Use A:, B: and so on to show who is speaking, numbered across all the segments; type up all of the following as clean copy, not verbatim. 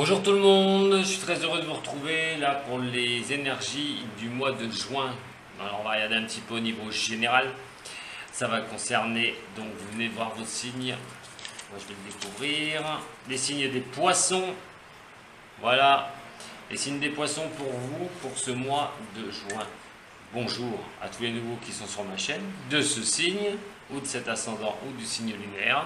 A: Bonjour tout le monde, je suis très heureux de vous retrouver là pour les énergies du mois de juin. Alors on va regarder un petit peu au niveau général. Ça va concerner, donc vous venez voir vos signes. Moi je vais le découvrir. Les signes des poissons. Voilà, les signes des poissons pour vous pour ce mois de juin. Bonjour à tous les nouveaux qui sont sur ma chaîne, de ce signe, ou de cet ascendant, ou du signe lunaire.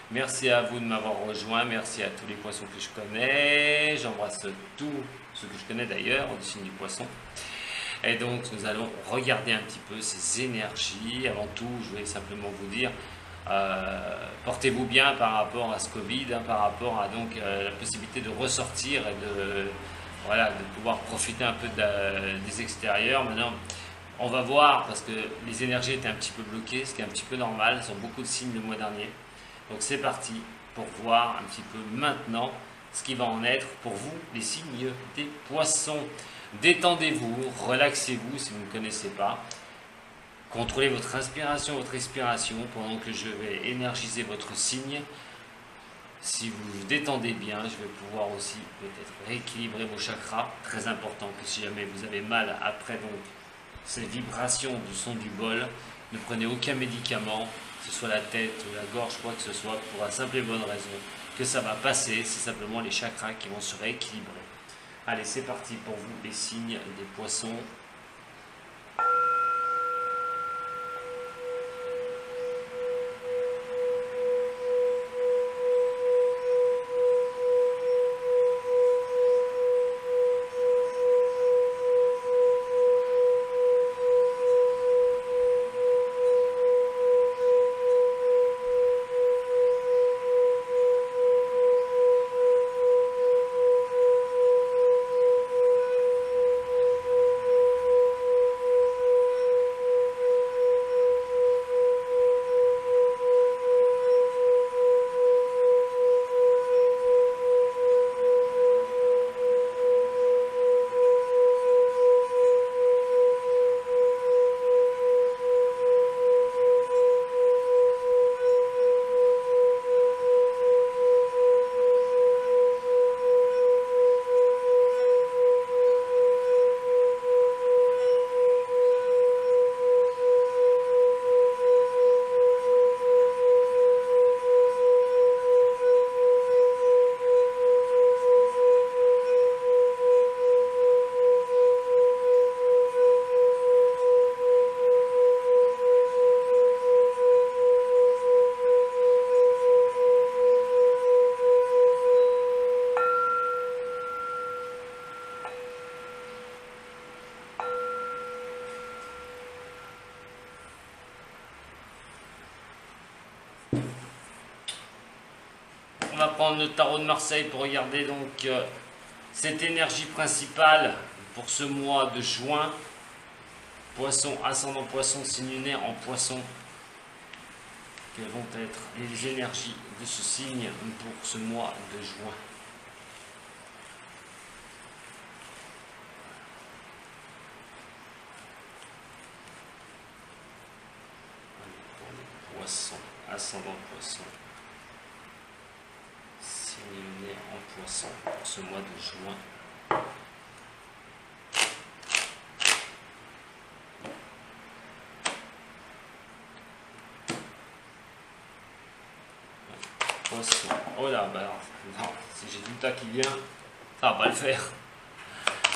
A: Merci à vous de m'avoir rejoint, merci à tous les poissons que je connais, j'embrasse tous ceux que je connais d'ailleurs, du signe du poisson. Et donc nous allons regarder un petit peu ces énergies. Avant tout, je vais simplement vous dire, portez-vous bien par rapport à ce Covid, par rapport à donc la possibilité de ressortir et de pouvoir profiter un peu des extérieurs. Maintenant, on va voir, parce que les énergies étaient un petit peu bloquées, ce qui est un petit peu normal, ce sont beaucoup de signes le mois dernier. Donc c'est parti pour voir un petit peu maintenant ce qui va en être pour vous, les signes des poissons. Détendez-vous, relaxez-vous si vous ne connaissez pas. Contrôlez votre inspiration, votre expiration pendant que je vais énergiser votre signe. Si vous vous détendez bien, je vais pouvoir aussi peut-être rééquilibrer vos chakras. Très important que si jamais vous avez mal après donc ces vibrations du son du bol, ne prenez aucun médicament, que ce soit la tête ou la gorge, quoi que ce soit, pour la simple et bonne raison que ça va passer, c'est simplement les chakras qui vont se rééquilibrer. Allez, c'est parti pour vous, les signes des poissons. On va prendre le tarot de Marseille pour regarder donc cette énergie principale pour ce mois de juin. Poisson, ascendant poisson, signe lunaire en poisson. Quelles vont être les énergies de ce signe pour ce mois de juin? Pour les poissons, ascendant poisson. Lunaire en poisson pour ce mois de juin. Poisson. Oh là, bah non, si j'ai tout le tas qui vient, ça va pas le faire.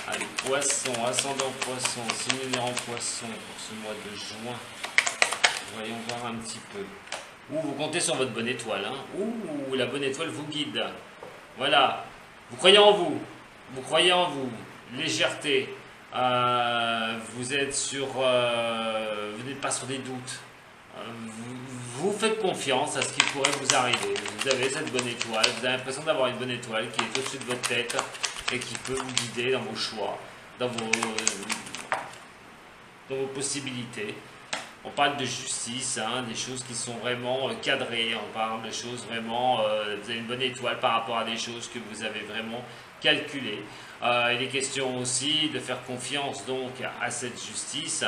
A: Allez, poisson, ascendant poisson, signe lunaire en poisson pour ce mois de juin. Voyons voir un petit peu. Vous comptez sur votre bonne étoile. Hein. La bonne étoile vous guide. Voilà. Vous croyez en vous. Vous croyez en vous. Légèreté. Vous êtes sur... vous n'êtes pas sur des doutes. Vous faites confiance à ce qui pourrait vous arriver. Vous avez cette bonne étoile. Vous avez l'impression d'avoir une bonne étoile qui est au-dessus de votre tête et qui peut vous guider dans vos choix, dans vos possibilités. On parle de justice, hein, des choses qui sont vraiment cadrées. On parle de choses vraiment... vous avez une bonne étoile par rapport à des choses que vous avez vraiment calculées. Il est question aussi de faire confiance donc à cette justice,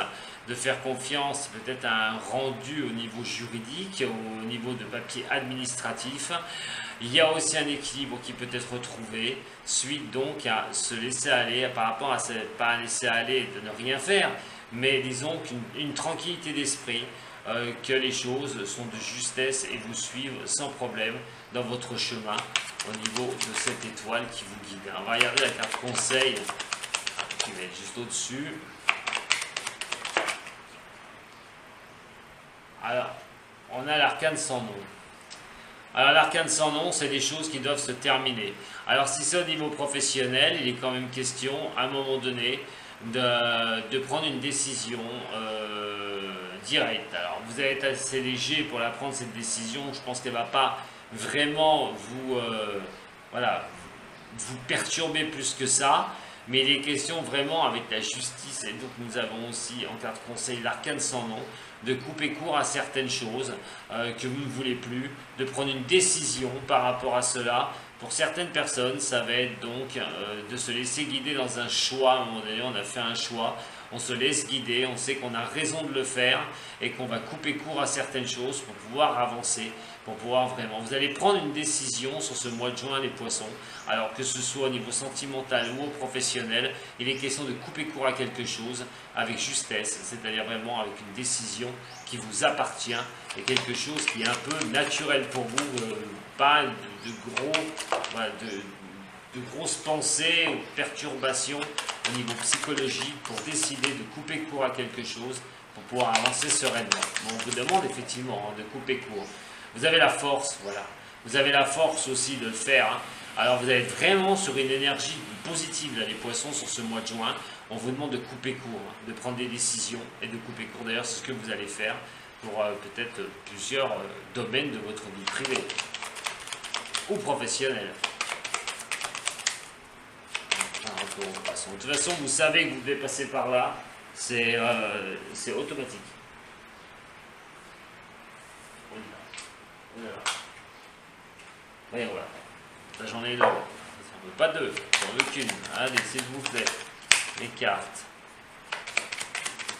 A: de faire confiance peut-être à un rendu au niveau juridique, au niveau de papier administratif. Il y a aussi un équilibre qui peut être retrouvé, suite donc à se laisser aller, par rapport à pas laisser aller de ne rien faire, mais disons qu'une tranquillité d'esprit, que les choses sont de justesse et vous suivent sans problème dans votre chemin au niveau de cette étoile qui vous guide. On va regarder la carte conseil qui va être juste au-dessus. Alors, on a l'arcane sans nom. Alors, l'arcane sans nom, c'est des choses qui doivent se terminer. Alors, si c'est au niveau professionnel, il est quand même question, à un moment donné, de prendre une décision directe. Alors, vous allez être assez léger pour la prendre, cette décision. Je pense qu'elle ne va pas vraiment vous, vous perturber plus que ça. Mais il est question vraiment, avec la justice, et donc nous avons aussi en carte conseil l'arcane sans nom, de couper court à certaines choses que vous ne voulez plus, de prendre une décision par rapport à cela. Pour certaines personnes, ça va être donc de se laisser guider dans un choix. À un moment donné, on a fait un choix, on se laisse guider, on sait qu'on a raison de le faire et qu'on va couper court à certaines choses pour pouvoir avancer, pour pouvoir vraiment... Vous allez prendre une décision sur ce mois de juin, les poissons. Alors que ce soit au niveau sentimental ou au professionnel, il est question de couper court à quelque chose avec justesse, c'est-à-dire vraiment avec une décision qui vous appartient et quelque chose qui est un peu naturel pour vous, pas de grosses pensées ou perturbations au niveau psychologique pour décider de couper court à quelque chose pour pouvoir avancer sereinement. Bon, on vous demande effectivement de couper court. Vous avez la force, voilà. Vous avez la force aussi de le faire. Hein. Alors vous êtes vraiment sur une énergie positive, là, les poissons, sur ce mois de juin. On vous demande de couper court, hein, de prendre des décisions et de couper court. D'ailleurs, c'est ce que vous allez faire pour peut-être plusieurs domaines de votre vie privée ou professionnelle. De toute façon, vous savez que vous devez passer par là, c'est automatique. Et voilà. Là, j'en ai deux. J'en veux pas deux, j'en veux qu'une. Allez, s'il vous plaît. Les cartes.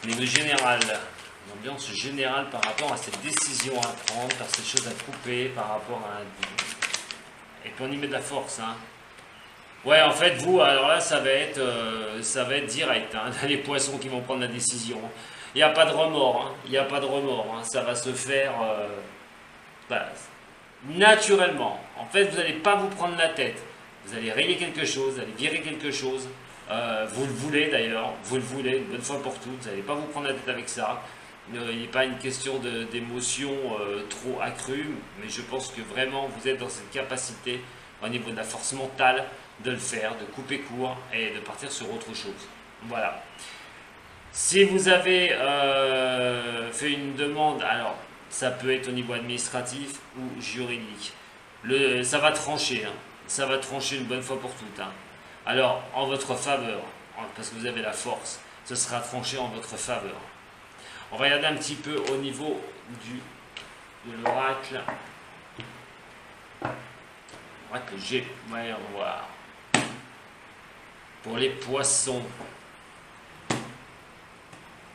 A: Au niveau général, l'ambiance générale par rapport à cette décision à prendre, par cette chose à couper, par rapport à un... Et puis on y met de la force, hein. Ouais, en fait, vous, alors là, ça va être direct, hein, les poissons qui vont prendre la décision. Il n'y a pas de remords, hein, il n'y a pas de remords, hein, ça va se faire naturellement. En fait, vous n'allez pas vous prendre la tête. Vous allez rayer quelque chose, vous allez virer quelque chose. Vous le voulez d'ailleurs, vous le voulez une bonne fois pour toutes. Vous n'allez pas vous prendre la tête avec ça. Il n'est pas une question d'émotion trop accrue, mais je pense que vraiment vous êtes dans cette capacité au niveau de la force mentale de le faire, de couper court et de partir sur autre chose. Voilà. Si vous avez fait une demande, alors ça peut être au niveau administratif ou juridique. Ça va trancher, hein. Ça va trancher une bonne fois pour toutes. Hein. Alors, en votre faveur, parce que vous avez la force, ce sera tranché en votre faveur. On va regarder un petit peu au niveau de l'oracle. Oracle G, voyons voir. Pour les poissons.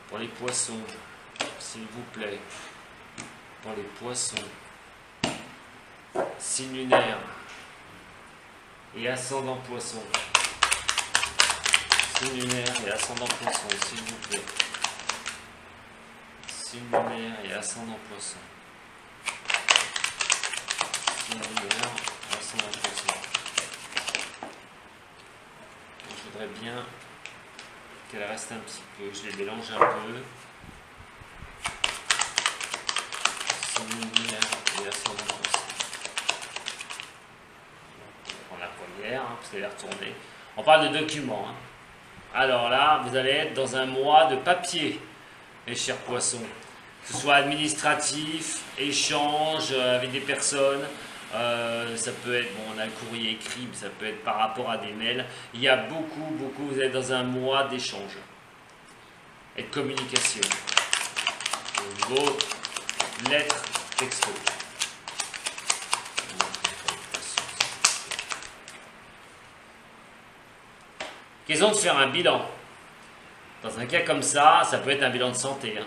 A: Pour les poissons, s'il vous plaît. Pour les poissons. Signe lunaire et ascendant poisson. Signe lunaire et ascendant poisson, s'il vous plaît. Signe lunaire et ascendant poisson. Signe lunaire et ascendant poisson. Je voudrais bien qu'elle reste un petit peu, je les mélange un peu. Signe lunaire et ascendant poisson. On prend la première, hein, parce qu'elle est retournée. On parle de documents. Hein. Alors là, vous allez être dans un mois de papier, mes chers poissons. Que ce soit administratif, échange avec des personnes, ça peut être, bon, on a le courrier écrit, mais ça peut être par rapport à des mails. Il y a beaucoup, vous êtes dans un mois d'échange et de communication. vos lettres texto. Question de faire un bilan. Dans un cas comme ça peut être un bilan de santé. Hein.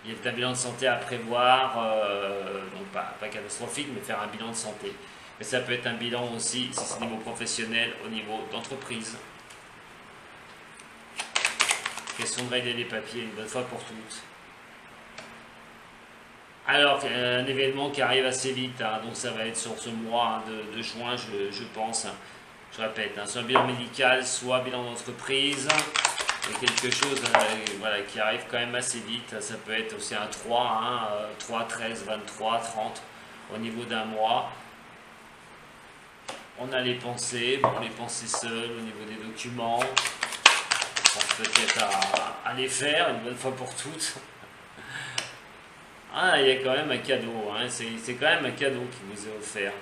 A: Il y a un bilan de santé à prévoir, donc pas catastrophique, mais faire un bilan de santé. Mais ça peut être un bilan aussi, si c'est au niveau professionnel, au niveau d'entreprise. Question de régler les papiers une bonne fois pour toutes. Alors, un événement qui arrive assez vite, hein, donc ça va être sur ce mois de juin, je pense. Je répète, hein, soit un bilan médical, soit bilan d'entreprise. Et quelque chose voilà, qui arrive quand même assez vite. Ça peut être aussi un 3, hein, 3, 13, 23, 30 au niveau d'un mois. On a les pensées, bon, les pensées seules au niveau des documents. On pense peut-être à les faire une bonne fois pour toutes. Ah, il y a quand même un cadeau, hein. C'est quand même un cadeau qui vous est offert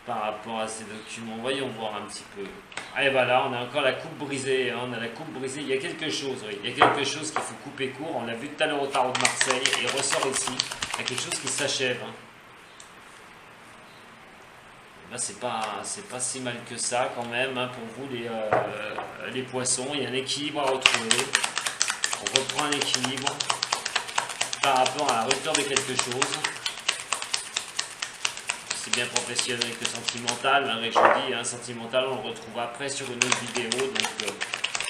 A: par rapport à ces documents. Voyons voir un petit peu. Et voilà, on a encore la coupe brisée, hein. On a la coupe brisée. Il y a quelque chose, oui. Il y a quelque chose qu'il faut couper court. On l'a vu tout à l'heure au tarot de Marseille et il ressort ici. Il y a quelque chose qui s'achève. Hein. Là, c'est pas si mal que ça quand même, hein, pour vous les poissons. Il y a un équilibre à retrouver. On reprend un équilibre par rapport à la rupture de quelque chose. C'est bien professionnel que sentimental, malgré je vous dis, hein, sentimental, on le retrouve après sur une autre vidéo, donc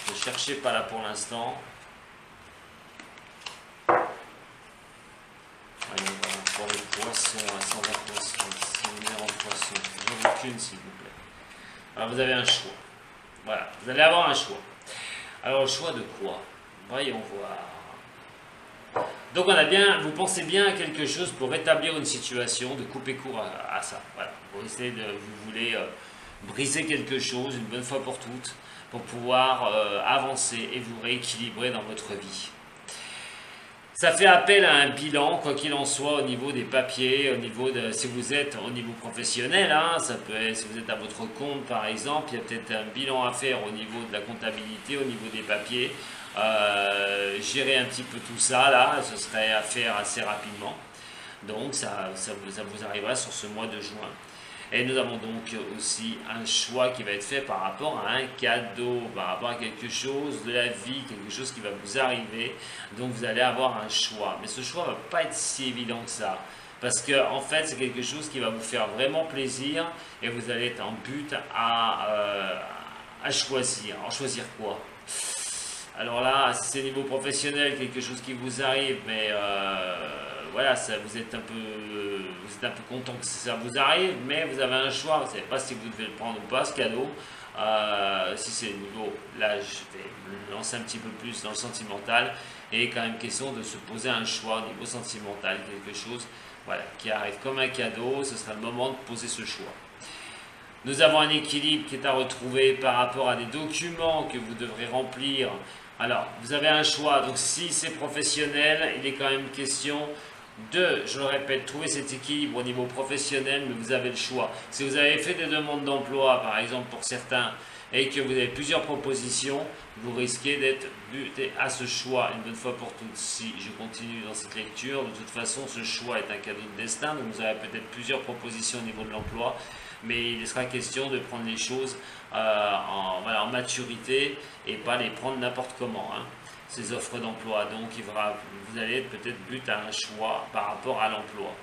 A: ne cherchez pas là pour l'instant. Voyons voir pour les poissons, à 120 poissons, séminaire en poissons, j'en veux qu'une s'il vous plaît. Alors vous avez un choix, voilà, vous allez avoir un choix. Alors le choix de quoi? Voyons voir. Donc vous pensez bien à quelque chose pour rétablir une situation, de couper court à ça. Voilà. Vous voulez briser quelque chose une bonne fois pour toutes, pour pouvoir avancer et vous rééquilibrer dans votre vie. Ça fait appel à un bilan, quoi qu'il en soit, au niveau des papiers, au niveau de, si vous êtes au niveau professionnel, hein, ça peut être, si vous êtes à votre compte par exemple, il y a peut-être un bilan à faire au niveau de la comptabilité, au niveau des papiers. Gérer un petit peu tout ça là, ce serait à faire assez rapidement, donc ça vous arrivera sur ce mois de juin. Et nous avons donc aussi un choix qui va être fait par rapport à un cadeau, par rapport à quelque chose de la vie, quelque chose qui va vous arriver, donc vous allez avoir un choix, mais ce choix ne va pas être si évident que ça, parce que en fait c'est quelque chose qui va vous faire vraiment plaisir et vous allez être en but à choisir. Alors choisir quoi? Alors là, si c'est au niveau professionnel, quelque chose qui vous arrive, mais voilà, vous êtes un peu content que ça vous arrive, mais vous avez un choix, vous ne savez pas si vous devez le prendre ou pas, ce cadeau. Si c'est le niveau, là je vais me lancer un petit peu plus dans le sentimental, et quand même question de se poser un choix au niveau sentimental, quelque chose voilà, qui arrive comme un cadeau, ce sera le moment de poser ce choix. Nous avons un équilibre qui est à retrouver par rapport à des documents que vous devrez remplir. Alors, vous avez un choix, donc si c'est professionnel, il est quand même question de, je le répète, trouver cet équilibre au niveau professionnel, mais vous avez le choix. Si vous avez fait des demandes d'emploi, par exemple pour certains, et que vous avez plusieurs propositions, vous risquez d'être buté à ce choix une bonne fois pour toutes. Si je continue dans cette lecture, de toute façon, ce choix est un cadeau de destin, donc vous avez peut-être plusieurs propositions au niveau de l'emploi, mais il sera question de prendre les choses en maturité et pas les prendre n'importe comment, hein, ces offres d'emploi. Donc vous allez peut-être but à un choix par rapport à l'emploi.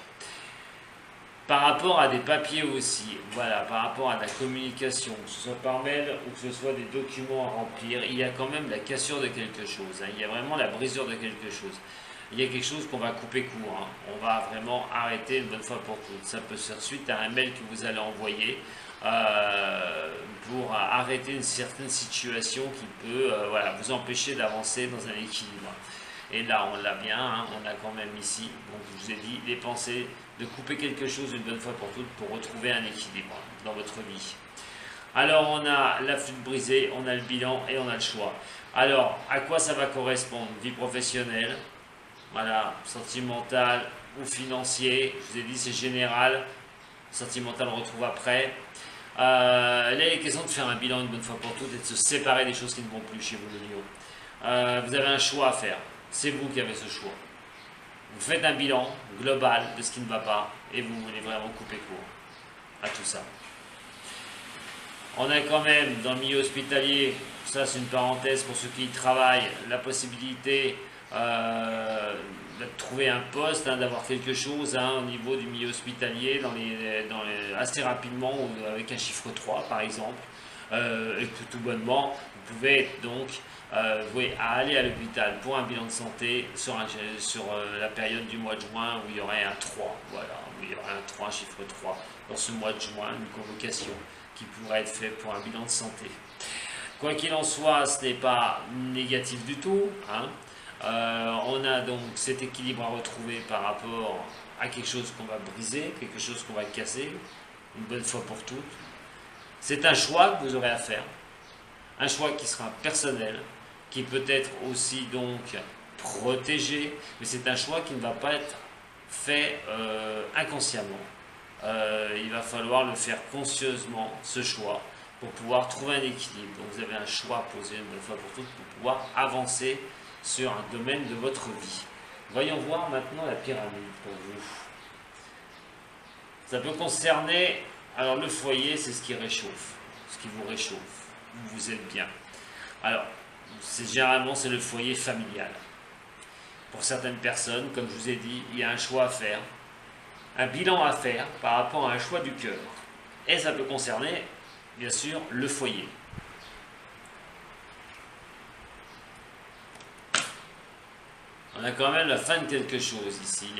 A: Par rapport à des papiers aussi, voilà, par rapport à la communication, que ce soit par mail ou que ce soit des documents à remplir, il y a quand même la cassure de quelque chose, hein, il y a vraiment la brisure de quelque chose. Il y a quelque chose qu'on va couper court, hein. On va vraiment arrêter une bonne fois pour toutes. Ça peut se faire suite à un mail que vous allez envoyer pour arrêter une certaine situation qui peut voilà, vous empêcher d'avancer dans un équilibre. Et là, on l'a bien, hein, on a quand même ici, donc je vous ai dit, les pensées de couper quelque chose une bonne fois pour toutes pour retrouver un équilibre dans votre vie. Alors, on a la flûte brisée, on a le bilan et on a le choix. Alors, à quoi ça va correspondre? Vie professionnelle, voilà, sentimental ou financier, je vous ai dit c'est général, sentimental on retrouve après. Là il est question de faire un bilan une bonne fois pour toutes et de se séparer des choses qui ne vont plus chez vous les lions. Vous avez un choix à faire, c'est vous qui avez ce choix. Vous faites un bilan global de ce qui ne va pas et vous voulez vraiment couper court à tout ça. On a quand même dans le milieu hospitalier, ça c'est une parenthèse pour ceux qui y travaillent, la possibilité de trouver un poste, d'avoir quelque chose au niveau du milieu hospitalier assez rapidement avec un chiffre 3 par exemple. Et que tout bonnement, vous pouvez donc voué à aller à l'hôpital pour un bilan de santé sur la période du mois de juin où il y aurait un 3, voilà, où il y aurait un 3, un chiffre 3 dans ce mois de juin, une convocation qui pourrait être faite pour un bilan de santé. Quoi qu'il en soit, ce n'est pas négatif du tout. On a donc cet équilibre à retrouver par rapport à quelque chose qu'on va briser, quelque chose qu'on va casser, une bonne fois pour toutes. C'est un choix que vous aurez à faire, un choix qui sera personnel, qui peut être aussi donc protégé, mais c'est un choix qui ne va pas être fait inconsciemment. Il va falloir le faire conscieusement, ce choix, pour pouvoir trouver un équilibre. Donc vous avez un choix posé une bonne fois pour toutes pour pouvoir avancer sur un domaine de votre vie. Voyons voir maintenant la pyramide pour vous. Ça peut concerner, alors le foyer, c'est ce qui réchauffe, ce qui vous réchauffe, vous êtes bien. Alors, généralement, c'est le foyer familial. Pour certaines personnes, comme je vous ai dit, il y a un choix à faire, un bilan à faire par rapport à un choix du cœur. Et ça peut concerner, bien sûr, le foyer. On a quand même la fin de quelque chose ici,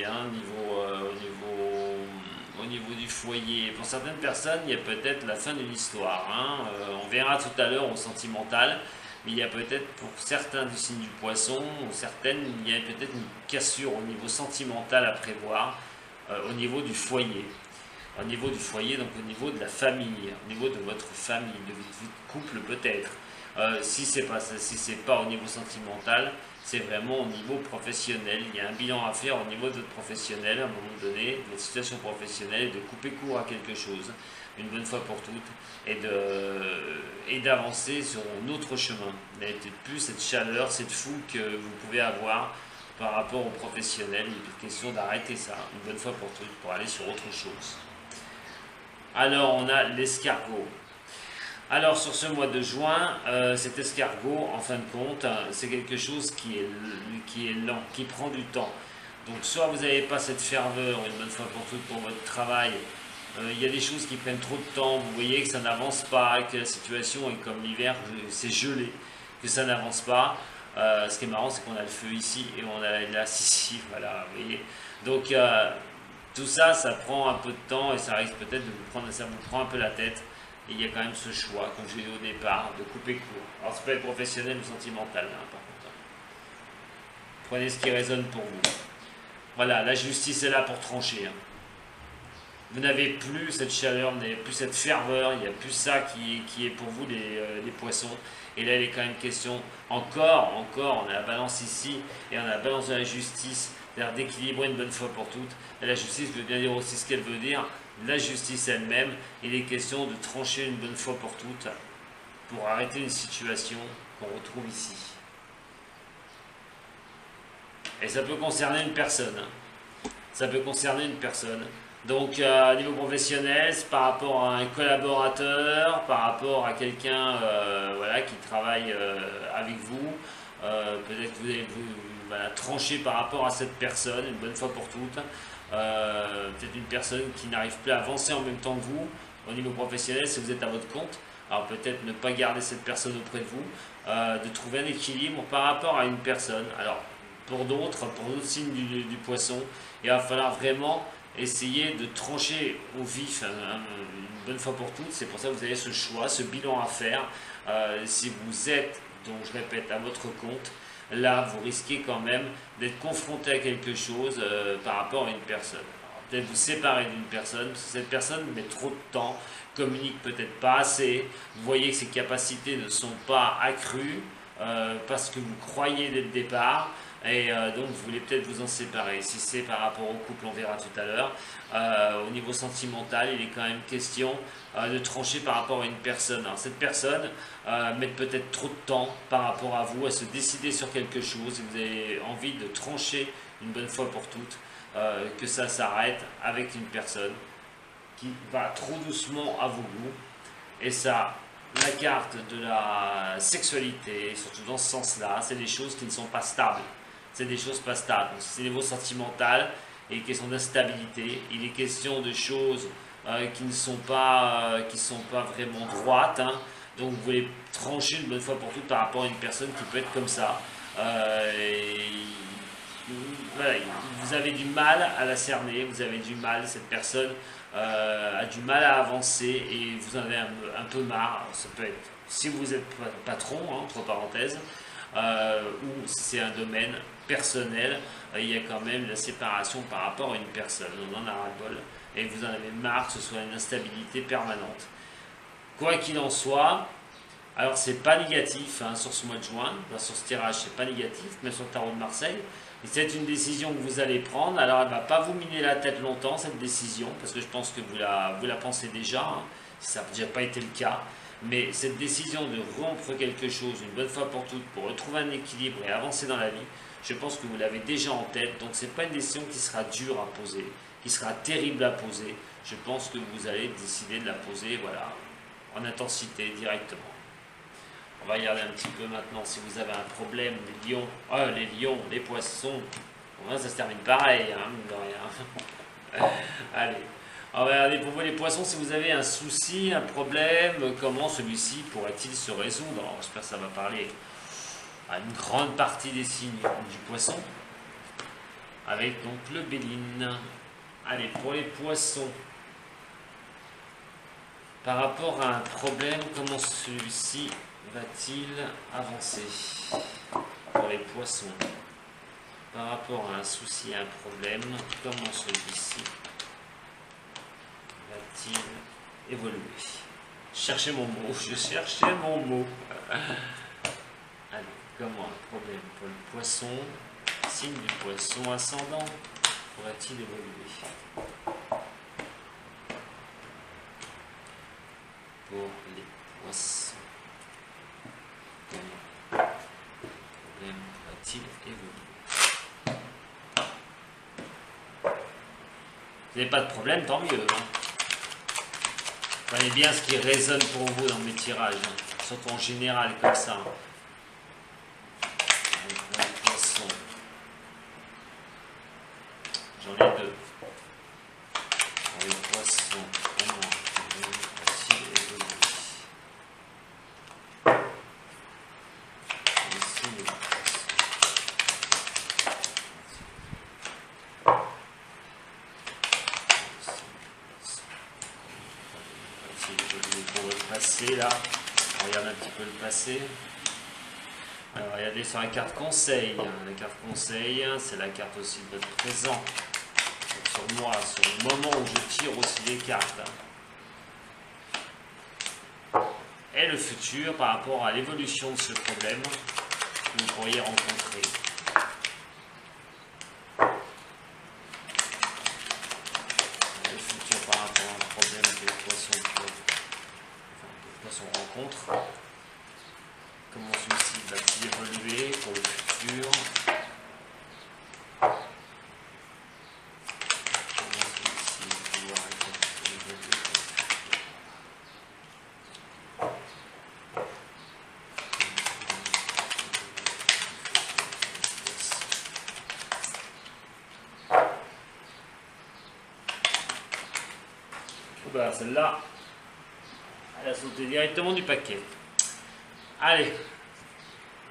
A: au niveau du foyer. Pour certaines personnes, il y a peut-être la fin d'une histoire. On verra tout à l'heure au sentimental, mais il y a peut-être pour certains du signe du poisson, ou certaines, il y a peut-être une cassure au niveau sentimental à prévoir, au niveau du foyer. Au niveau du foyer, donc au niveau de la famille, au niveau de votre famille, de votre couple peut-être. Si c'est pas au niveau sentimental, c'est vraiment au niveau professionnel. Il y a un bilan à faire au niveau de votre professionnel, à un moment donné, de votre situation professionnelle, et de couper court à quelque chose, une bonne fois pour toutes, et d'avancer sur un autre chemin. Vous n'avez peut-être plus cette chaleur, cette foule que vous pouvez avoir par rapport au professionnel. Il est question d'arrêter ça, une bonne fois pour toutes, pour aller sur autre chose. Alors, on a l'escargot. Alors sur ce mois de juin, cet escargot, en fin de compte, c'est quelque chose qui est lent, qui prend du temps. Donc soit vous n'avez pas cette ferveur, une bonne fois pour toutes, pour votre travail, il y a des choses qui prennent trop de temps, vous voyez que ça n'avance pas, que la situation est comme l'hiver, c'est gelé, que ça n'avance pas. Ce qui est marrant, c'est qu'on a le feu ici et on a la glace ici, voilà, vous voyez. Donc tout ça, ça prend un peu de temps et ça risque peut-être de ça vous prend un peu la tête. Et il y a quand même ce choix, comme je l'ai dit au départ, de couper court. Alors ça peut être professionnel ou sentimental, par contre. Prenez ce qui résonne pour vous. Voilà, la justice est là pour trancher. Vous n'avez plus cette chaleur, vous n'avez plus cette ferveur, il n'y a plus ça qui est pour vous les poissons. Et là, il est quand même question, encore, on a la balance ici, et on a la balance de la justice, c'est-à-dire d'équilibrer une bonne fois pour toutes. Et la justice veut bien dire aussi ce qu'elle veut dire. La justice elle-même, il est question de trancher une bonne fois pour toutes pour arrêter une situation qu'on retrouve ici. Et ça peut concerner une personne. Ça peut concerner une personne. Donc, au niveau professionnel, c'est par rapport à un collaborateur, par rapport à quelqu'un qui travaille avec vous. Peut-être que vous allez trancher par rapport à cette personne, une bonne fois pour toutes. Peut-être une personne qui n'arrive plus à avancer en même temps que vous au niveau professionnel si vous êtes à votre compte. Alors peut-être ne pas garder cette personne auprès de vous, de trouver un équilibre par rapport à une personne. Alors pour d'autres signes du poisson, il va falloir vraiment essayer de trancher au vif une bonne fois pour toutes. C'est pour ça que vous avez ce choix, ce bilan à faire. Si vous êtes, donc je répète, à votre compte, là, vous risquez quand même d'être confronté à quelque chose par rapport à une personne. Peut-être vous séparer d'une personne, parce que cette personne met trop de temps, communique peut-être pas assez, vous voyez que ses capacités ne sont pas accrues, parce que vous croyez dès le départ. Et donc vous voulez peut-être vous en séparer. Si c'est par rapport au couple, on verra tout à l'heure. Au niveau sentimental, il est quand même question de trancher par rapport à une personne. Alors cette personne met peut-être trop de temps par rapport à vous à se décider sur quelque chose. Et vous avez envie de trancher une bonne fois pour toutes, que ça s'arrête avec une personne qui va trop doucement à vos goûts. Et ça, la carte de la sexualité, surtout dans ce sens-là, c'est des choses qui ne sont pas stables. C'est des choses pas stables. C'est des niveau sentimental et question d'instabilité. Il est question de choses qui ne sont pas, vraiment droites. Hein. Donc vous voulez trancher une bonne fois pour toutes par rapport à une personne qui peut être comme ça. Voilà, vous avez du mal à la cerner, vous avez du mal, cette personne a du mal à avancer et vous en avez un peu marre. Alors, ça peut être, si vous êtes patron, hein, entre parenthèses, ou si c'est un domaine personnel, il y a quand même la séparation par rapport à une personne. On en a ras-le-bol et vous en avez marre que ce soit une instabilité permanente. Quoi qu'il en soit, alors c'est pas négatif hein, sur ce mois de juin, sur ce tirage c'est pas négatif, mais sur le tarot de Marseille, et c'est une décision que vous allez prendre. Alors elle ne va pas vous miner la tête longtemps cette décision, parce que je pense que vous la pensez déjà, hein, si ça n'a déjà pas été le cas. Mais cette décision de rompre quelque chose une bonne fois pour toutes, pour retrouver un équilibre et avancer dans la vie, je pense que vous l'avez déjà en tête. Donc c'est pas une décision qui sera dure à poser, qui sera terrible à poser. Je pense que vous allez décider de la poser, voilà, en intensité directement. On va regarder un petit peu maintenant si vous avez un problème, les lions, les poissons. Bon, ça se termine pareil, hein, mine de rien. Allez. On va regarder pour vous les poissons si vous avez un souci, un problème, comment celui-ci pourrait-il se résoudre. Alors, j'espère que ça va parler à une grande partie des signes du poisson. Avec donc le Béline. Allez, pour les poissons. Par rapport à un problème, comment celui-ci va-t-il avancer pour les poissons? Par rapport à un souci, un problème, comment celui-ci va-t-il évoluer? Cherchez mon mot, je cherchais mon mot. Allez, comment un problème pour le poisson, signe du poisson ascendant, pourrait-il évoluer? Pour les poissons. Comment le problème va-t-il évoluer? Vous n'avez pas de problème, tant mieux. Hein. Prenez bien ce qui résonne pour vous dans mes tirages, hein. Surtout en général comme ça. Hein. Pour les poissons. J'en ai deux. Pour les poissons, comment va-t-il évoluer? Pour le passé là, on regarde un petit peu le passé. Alors regardez sur la carte conseil. La carte conseil, c'est la carte aussi de votre présent. Sur moi, sur le moment où je tire aussi les cartes. Et le futur par rapport à l'évolution de ce problème que vous pourriez rencontrer. Le futur par rapport à un problème que les poissons rencontre. Comment celui-ci va-t-il évoluer pour le futur? Comment celui-ci va pouvoir évoluer pour le futur? Bah, celle-là, elle a sauté directement du paquet. Allez.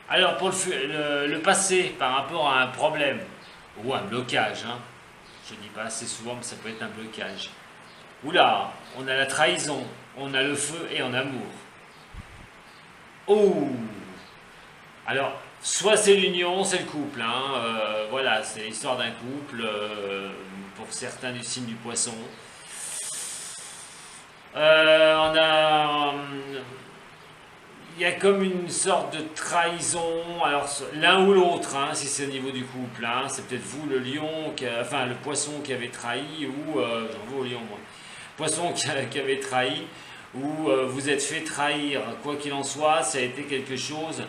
A: Alors, pour le passé, par rapport à un problème, ou un blocage, hein. Je ne dis pas assez souvent, mais ça peut être un blocage. Oula, on a la trahison, on a le feu et en amour. Oh. Alors, soit c'est l'union, c'est le couple. Hein. Voilà, c'est l'histoire d'un couple, pour certains du signe du poisson. il y a comme une sorte de trahison, alors l'un ou l'autre, hein, si c'est au niveau du couple, hein, c'est peut-être vous le lion, enfin le poisson qui avait trahi, ou j'en veux au lion moi, poisson qui avait trahi, ou vous êtes fait trahir, quoi qu'il en soit, ça a été quelque chose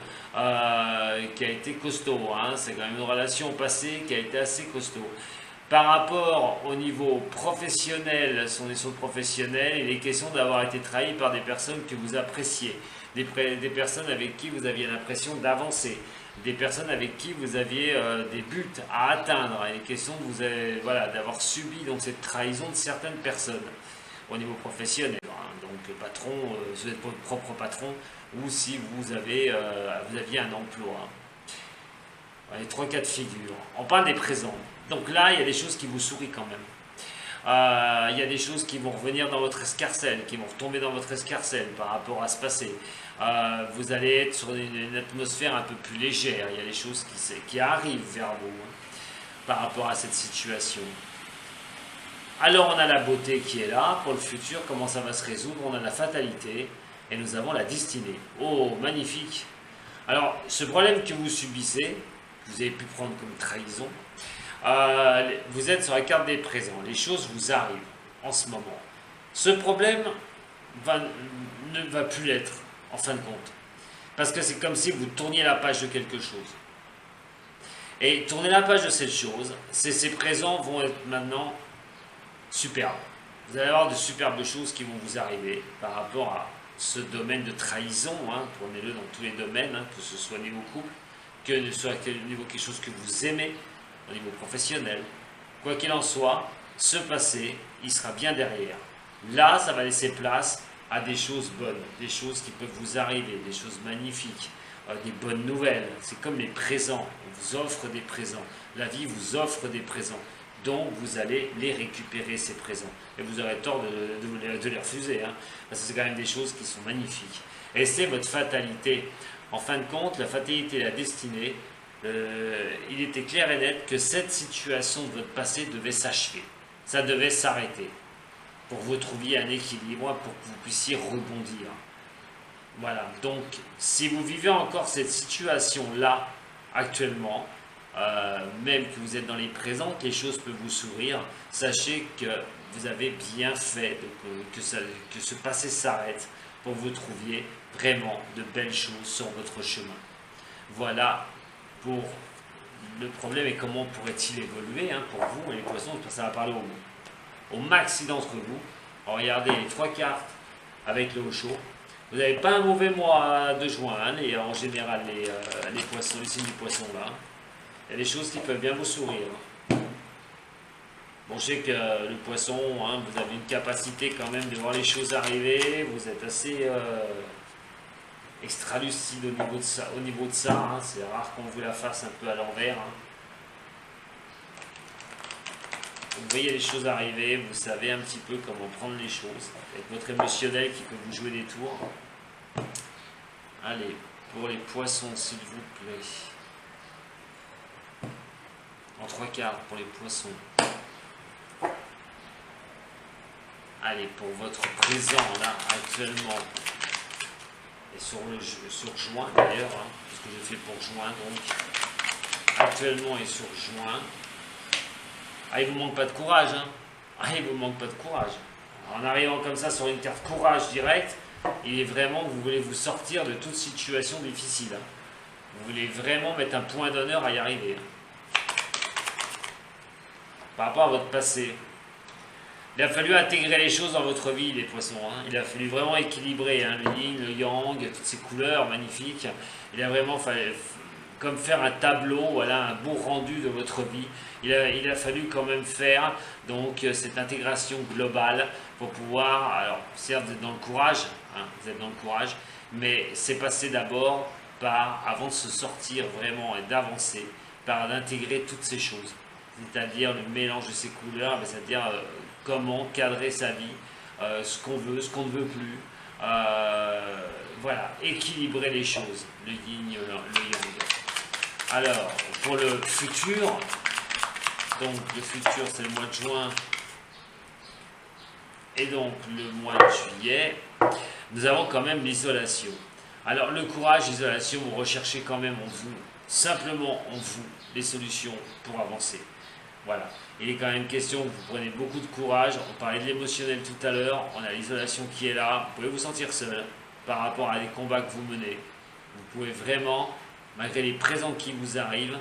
A: qui a été costaud, hein, c'est quand même une relation passée qui a été assez costaud. Par rapport au niveau professionnel, son essai professionnel, il est question d'avoir été trahi par des personnes que vous appréciez, des personnes avec qui vous aviez l'impression d'avancer, des personnes avec qui vous aviez des buts à atteindre. Il est question de vous, voilà, d'avoir subi donc, cette trahison de certaines personnes au niveau professionnel. Hein. Donc patron, si vous êtes votre propre patron, ou si vous aviez un emploi. Les trois cas de figure. On parle des présents. Donc là, il y a des choses qui vous sourient quand même. Il y a des choses qui vont revenir dans votre escarcelle, qui vont retomber dans votre escarcelle par rapport à ce passé. Vous allez être sur une atmosphère un peu plus légère. Il y a des choses qui arrivent vers vous par rapport à cette situation. Alors on a la beauté qui est là pour le futur, comment ça va se résoudre. On a la fatalité et nous avons la destinée. Oh, magnifique! Alors, ce problème que vous subissez, que vous avez pu prendre comme trahison, vous êtes sur la carte des présents. Les choses vous arrivent en ce moment. Ce problème ne va plus l'être, en fin de compte. Parce que c'est comme si vous tourniez la page de quelque chose. Et tourner la page de cette chose, ces présents vont être maintenant superbes. Vous allez avoir de superbes choses qui vont vous arriver par rapport à ce domaine de trahison. Hein, tournez-le dans tous les domaines, hein, que ce soit au niveau couple, que ce soit au niveau quelque chose que vous aimez, au niveau professionnel. Quoi qu'il en soit, ce passé, il sera bien derrière. Là, ça va laisser place à des choses bonnes, des choses qui peuvent vous arriver, des choses magnifiques, des bonnes nouvelles. C'est comme les présents, on vous offre des présents. La vie vous offre des présents. Donc, vous allez les récupérer, ces présents. Et vous aurez tort de les refuser, hein, parce que c'est quand même des choses qui sont magnifiques. Et c'est votre fatalité. En fin de compte, la fatalité et la destinée, il était clair et net que cette situation de votre passé devait s'achever. Ça devait s'arrêter pour que vous trouviez un équilibre, pour que vous puissiez rebondir. Voilà, donc si vous vivez encore cette situation-là actuellement, même que vous êtes dans les présents, que les choses peuvent vous sourire, sachez que vous avez bien fait que ce passé s'arrête pour que vous trouviez vraiment de belles choses sur votre chemin. Voilà pour le problème et comment pourrait-il évoluer hein, pour vous et les poissons, ça va parler au maxi d'entre vous. Regardez les trois cartes avec le haut chaud. Vous n'avez pas un mauvais mois de juin, hein, en général les poissons, les signes du poisson là. Il y a des choses qui peuvent bien vous sourire. Bon, je sais que le poisson, hein, vous avez une capacité quand même de voir les choses arriver, vous êtes assez extra lucide au niveau de ça, hein. C'est rare qu'on vous la fasse un peu à l'envers. Hein. Vous voyez les choses arriver, vous savez un petit peu comment prendre les choses, avec votre émotionnel qui peut vous jouer des tours. Allez, pour les poissons, s'il vous plaît. En trois cartes pour les poissons. Allez, pour votre présent, là, actuellement, et sur juin d'ailleurs, hein, ce que j'ai fait pour juin, donc, actuellement et sur juin. Ah, il ne vous manque pas de courage, hein. Ah, il ne vous manque pas de courage. En arrivant comme ça sur une carte courage direct, il est vraiment que vous voulez vous sortir de toute situation difficile. Hein. Vous voulez vraiment mettre un point d'honneur à y arriver. Hein. Par rapport à votre passé. Il a fallu intégrer les choses dans votre vie, les poissons. Hein. Il a fallu vraiment équilibrer hein, le yin, le yang, toutes ces couleurs magnifiques. Il a vraiment fallu comme faire un tableau, voilà, un beau rendu de votre vie. Il a fallu quand même faire donc cette intégration globale pour pouvoir, alors certes vous êtes dans le courage, hein, vous êtes dans le courage, mais c'est passé d'abord par, avant de se sortir vraiment et d'avancer, par d'intégrer toutes ces choses. C'est-à-dire le mélange de ces couleurs, c'est-à-dire comment cadrer sa vie, ce qu'on veut, ce qu'on ne veut plus, voilà, équilibrer les choses, le yin, le yang. Alors, pour le futur, donc le futur c'est le mois de juin, et donc le mois de juillet, nous avons quand même l'isolation. Alors le courage, l'isolation, vous recherchez quand même en vous, simplement en vous, les solutions pour avancer. Voilà. Il est quand même question que vous prenez beaucoup de courage. On parlait de l'émotionnel tout à l'heure. On a l'isolation qui est là. Vous pouvez vous sentir seul par rapport à des combats que vous menez. Vous pouvez vraiment, malgré les présents qui vous arrivent,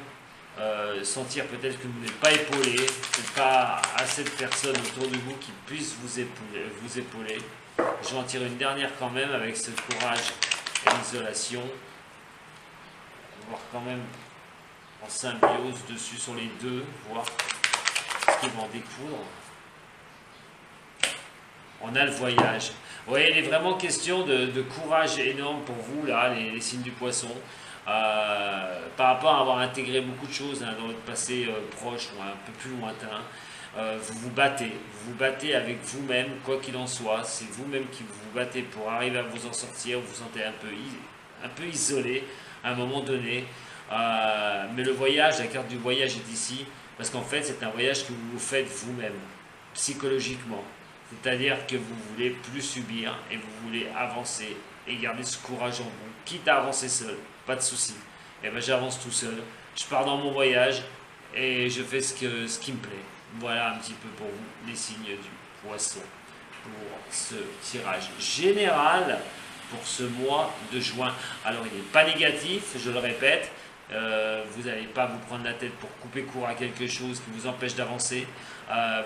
A: sentir peut-être que vous n'êtes pas épaulé, peut-être pas assez de personnes autour de vous qui puissent vous épauler. Je vais en tirer une dernière quand même avec ce courage et l'isolation. On va voir quand même en symbiose dessus sur les deux, voir ce qui va en découdre. On a le voyage. Vous voyez, il est vraiment question de courage énorme pour vous, là, les signes du poisson. Par rapport à avoir intégré beaucoup de choses dans votre passé proche ou un peu plus lointain, vous vous battez avec vous-même, quoi qu'il en soit, c'est vous-même qui vous battez pour arriver à vous en sortir, vous vous sentez un peu isolé à un moment donné, mais le voyage, la carte du voyage est ici, parce qu'en fait c'est un voyage que vous faites vous-même, psychologiquement, c'est-à-dire que vous voulez plus subir et vous voulez avancer et garder ce courage en vous, quitte à avancer seul. Pas de souci. Et ben j'avance tout seul. Je pars dans mon voyage et je fais ce qui me plaît. Voilà un petit peu pour vous les signes du poisson pour ce tirage général pour ce mois de juin. Alors il n'est pas négatif, je le répète. Vous n'allez pas vous prendre la tête pour couper court à quelque chose qui vous empêche d'avancer.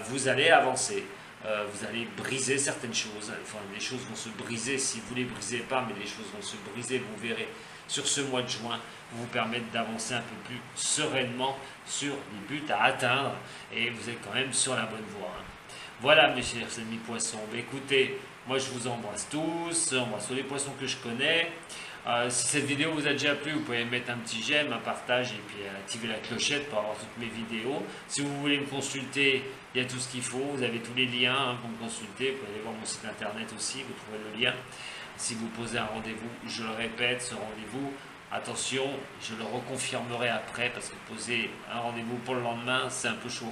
A: Vous allez avancer. Vous allez briser certaines choses. Enfin, les choses vont se briser si vous ne les brisez pas, mais les choses vont se briser, vous verrez, sur ce mois de juin, pour vous permettre d'avancer un peu plus sereinement sur les buts à atteindre. Et vous êtes quand même sur la bonne voie. Voilà, mes chers amis poissons. Écoutez, moi je vous embrasse tous, j'embrasse tous les poissons que je connais. Si cette vidéo vous a déjà plu, vous pouvez mettre un petit j'aime, un partage et puis activer la clochette pour avoir toutes mes vidéos. Si vous voulez me consulter, il y a tout ce qu'il faut. Vous avez tous les liens pour me consulter. Vous pouvez aller voir mon site internet aussi, vous trouverez le lien. Si vous posez un rendez-vous, je le répète, ce rendez-vous, attention, je le reconfirmerai après parce que poser un rendez-vous pour le lendemain, c'est un peu chaud.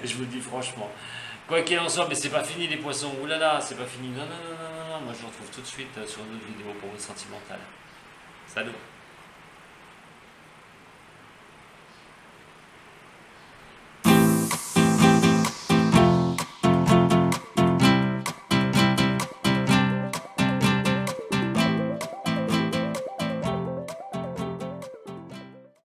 A: Je vous le dis franchement. Quoi qu'il en soit, mais c'est pas fini les poissons. Ouh là là, c'est pas fini. Non, non, non, non, non. Moi je vous retrouve tout de suite sur une autre vidéo pour votre sentimental. Salut.